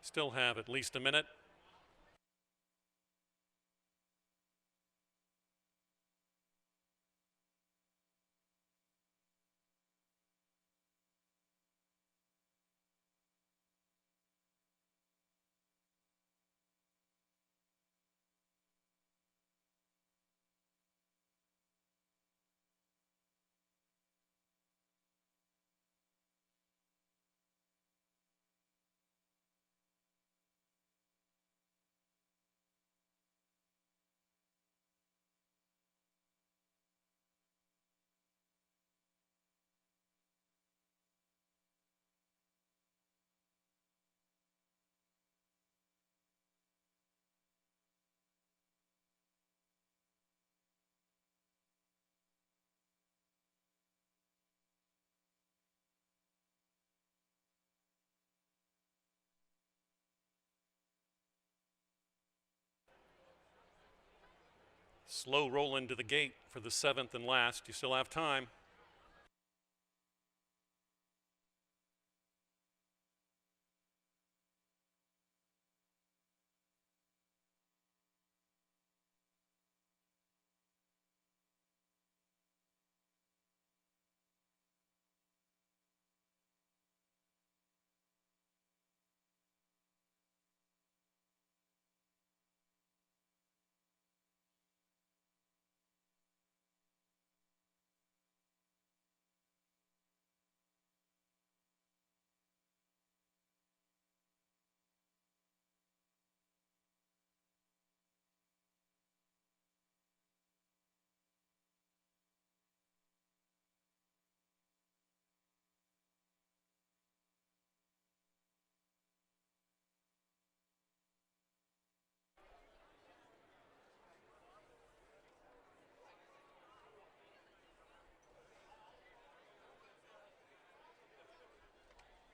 Still have at least a minute. Slow roll into the gate for the 7th and last. You still have time.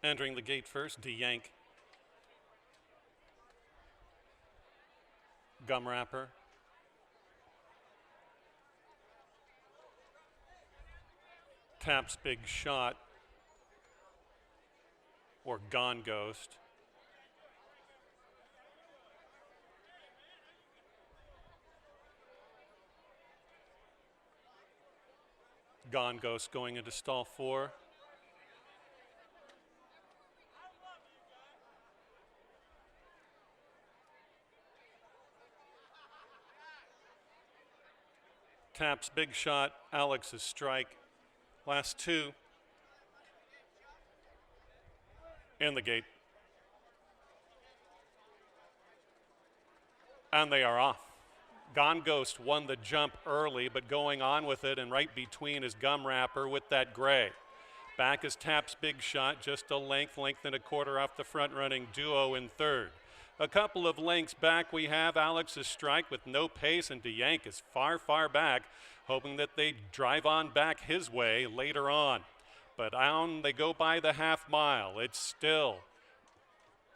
Entering the gate first, DeYank. Gum Wrapper. Taps Big Shot. Or Gone Ghost. Gone Ghost going into stall 4. Taps Big Shot, Alex's Strike. Last 2 in the gate. And they are off. Gone Ghost won the jump early, but going on with it and right between is Gum Wrapper with that gray. Back is Tap's Big Shot, just a length and a quarter off the front running duo in third. A couple of lengths back we have Alex's Strike with no pace, and DeYank is far back, hoping that they drive on back his way later on. But on they go by the half mile. It's still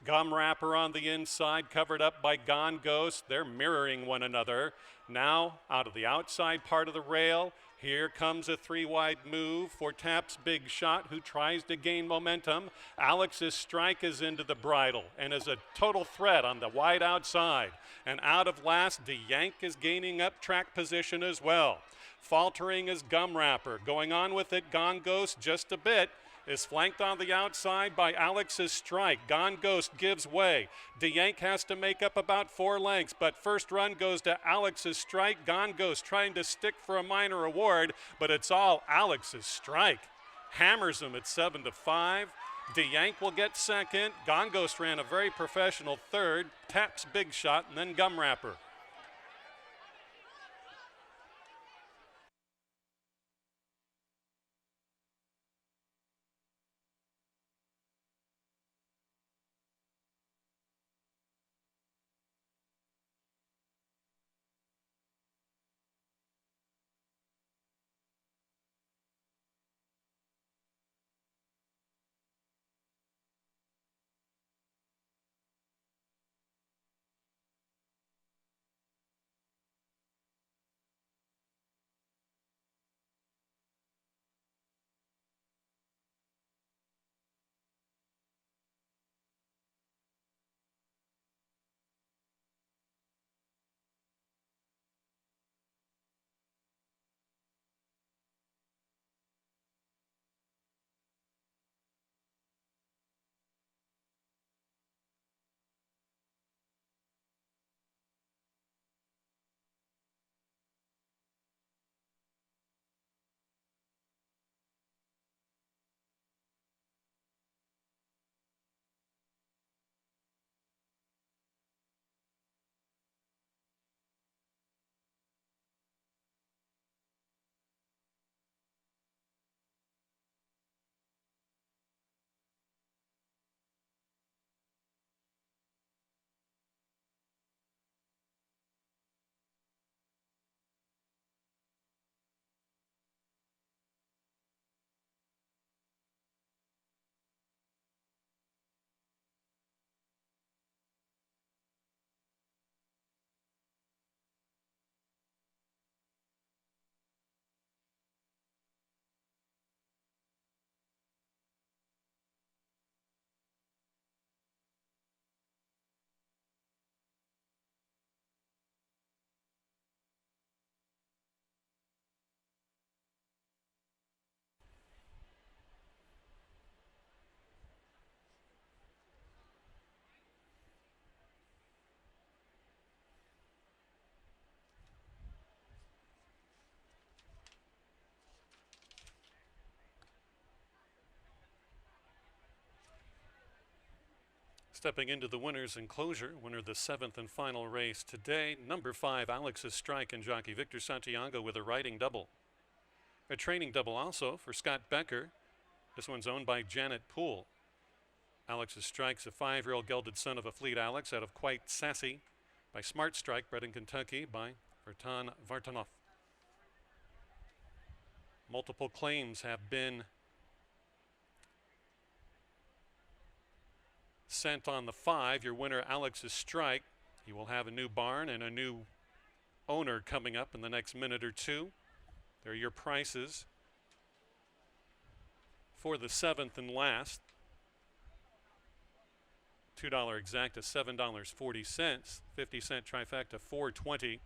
Gum Wrapper on the inside, covered up by Gone Ghost. They're mirroring one another. Now, out of the outside part of the rail, here comes a three-wide move for Tap's Big Shot, who tries to gain momentum. Alex's Strike is into the bridle and is a total threat on the wide outside. And out of last, DeYank is gaining up track position as well. Faltering is Gum Wrapper. Going on with it, Gone Ghost just a bit. Is flanked on the outside by Alex's Strike. Gone Ghost gives way. DeYank has to make up about 4 lengths, but first run goes to Alex's Strike. Gone Ghost trying to stick for a minor award, but it's all Alex's Strike. Hammers him at 7-5. DeYank will get second. Gone Ghost ran a very professional third. Tap's Big Shot, and then Gum Wrapper. Stepping into the winner's enclosure, winner of the 7th and final race today, number 5, Alex's Strike, and jockey Victor Santiago with a riding double. A training double also for Scott Becker. This one's owned by Janet Poole. Alex's Strike's a 5-year-old gelded son of a Fleet Alex out of Quite Sassy by Smart Strike, bred in Kentucky by Vertan Vartanoff. Multiple claims have been sent on the 5. Your winner, Alex's Strike. He will have a new barn and a new owner coming up in the next minute or two. There are your prices for the 7th and last. $2 exacta, $7.40. 50-cent trifecta, $4.20.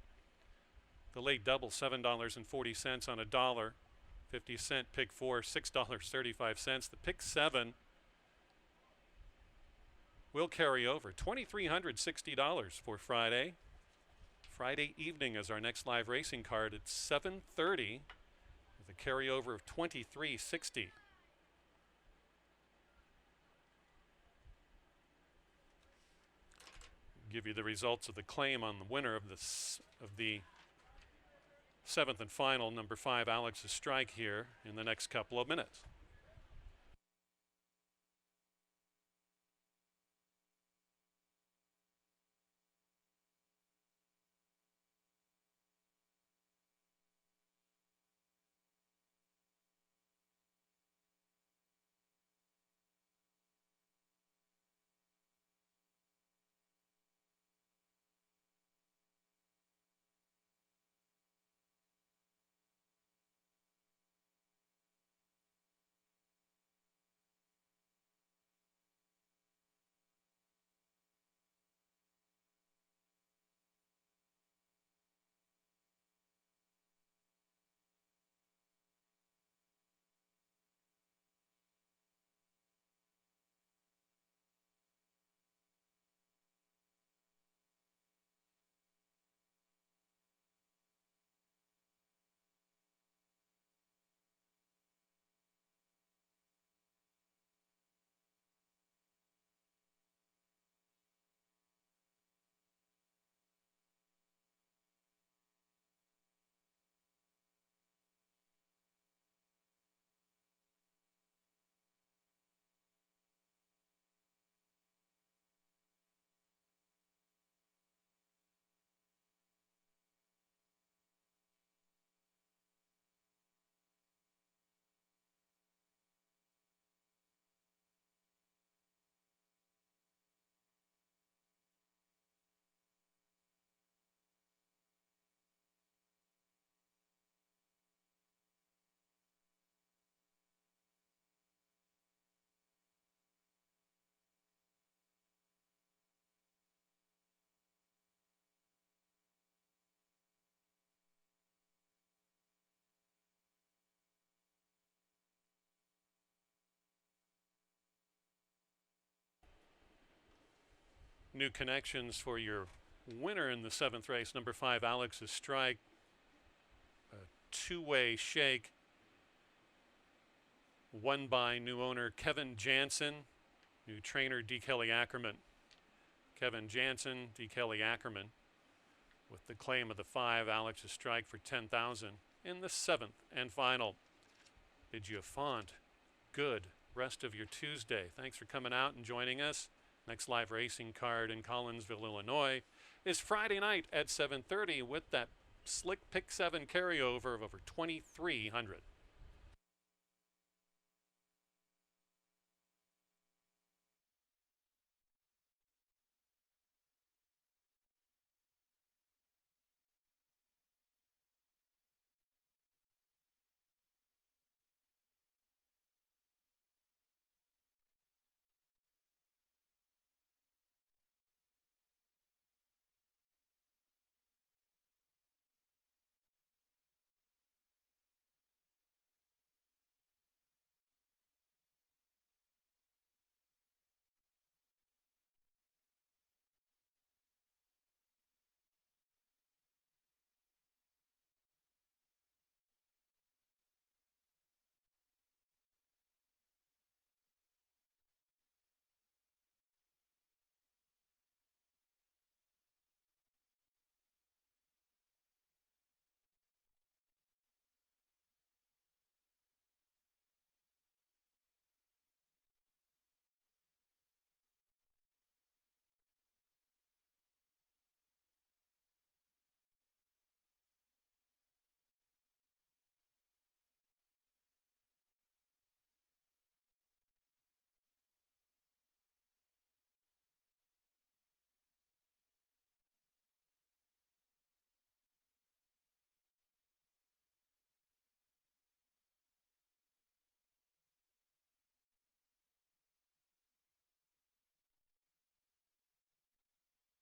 The late double, $7.40 on $1. 50-cent pick 4, $6.35. The pick 7 will carry over $2,360 for Friday. Friday evening is our next live racing card at 7:30 with a carryover of $2,360. Give you the results of the claim on the winner of the 7th and final, number 5, Alex's Strike, here in the next couple of minutes. new connections for your winner in the 7th race, number 5, Alex's Strike. A two-way shake won by new owner Kevin Jansen, new trainer D. Kelly Ackerman. Kevin Jansen, D. Kelly Ackerman, with the claim of the 5, Alex's Strike, for $10,000 in the 7th and final. Bid you a fond, good rest of your Tuesday. Thanks for coming out and joining us. Next live racing card in Collinsville, Illinois is Friday night at 7:30 with that slick pick 7 carryover of over 2,300.